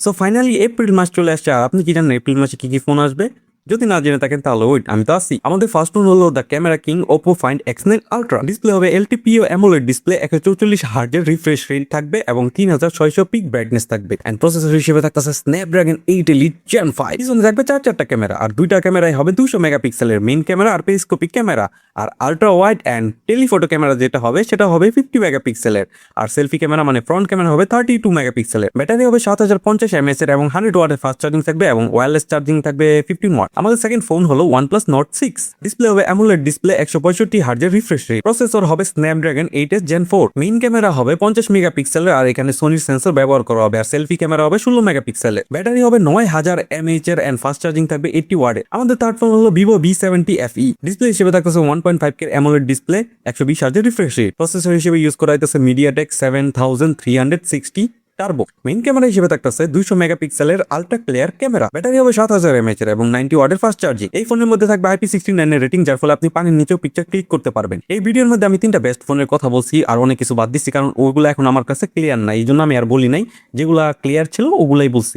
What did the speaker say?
So finally April মাস চলে আসছে, আর আপনি কি জানেন এপ্রিল মাসে কি কি ফোন আসবে? যদি না জেনে থাকেন তাহলে ওয়েট, আমি তো আসি। আমাদের ফার্স্ট ফোন হলো the camera king Oppo find X nine ultra. Display হবে এলটিপিও অ্যামোলেড ডিসপ্লে, 144 হার্জের রিফ্রেশ রেট থাকবে এবং 3600 পিক ব্রাইটনেস থাকবে। এন্ড প্রসেসর হিসেবে থাকতেছে স্ন্যাপড্রাগন 8 এলিট জেন 5। পিছনে থাকবে চারটা ক্যামেরা, আর দুইটা ক্যামেরাই হবে 200 মেগাপিক্সেলের মেইন ক্যামেরা আর পেরিস্কোপিক ক্যামেরা। আর ultra wide and telephoto camera যেটা হবে সেটা হবে 50 মেগাপিক্সেলের। আর সেলফি ক্যামেরা মানে ফ্রন্ট ক্যামেরা হবে 32 মেগাপিক্সেলের। ব্যাটারি হবে 7050 mAh এর এবং 100 ওয়াটের ফাস্ট চার্জিং থাকবে এবং ওয়্যারলেস চার্জিং থাকবে 15 ওয়াট। আমাদের সেকেন্ড ফোন হলো OnePlus Nord 6। ডিসপ্লে হবে অ্যামোলেড ডিসপ্লে, 165 হার্জের রিফ্রেশ রেট। প্রসেসর হবে Snapdragon 8s Gen 4। Main camera হবে 50 মেগাপিক্সেলের আর এখানে সোনির সেন্সর ব্যবহার করা হবে। আর সেলফি ক্যামেরা হবে 16 মেগাপিক্সেলের। ব্যাটারি হবে 9000 mAh এর এন্ড ফাস্ট চার্জিং থাকবে 80 ওয়াটের। আমাদের থার্ড ফোন হলো Vivo V70 FE। ডিসপ্লে হিসেবে থাকতেছে 1.5K অ্যামোলেড ডিসপ্লে, 120 হার্জের রিফ্রেশ রেট। প্রসেসর হিসেবে ইউজ করা হইতেছে MediaTek 7360 টার্বো। মেইন ক্যামেরা হিসেবে থাকতেছে 200 মেগাপিক্সেলের আলট্রা ক্লিয়ার ক্যামেরা। ব্যাটারি হবে 7000 mAh এর এবং 90 ওয়াটের ফাস্ট চার্জিং। এই ফোনের মধ্যে থাকবে IP69 এর রেটিং, যার ফলে আপনি পানির নিচেও পিকচার ক্লিক করতে পারবেন। এই ভিডিওর মধ্যে আমি 3টা বেস্ট ফোনের কথা বলছি, আর অনেক কিছু বাদ দিচ্ছি কারণ ওগুলো এখন আমার কাছে ক্লিয়ার নাই, এই জন্য আমি আর বলি নাই। যেগুলা ক্লিয়ার ছিল ওগুলাই বলছি।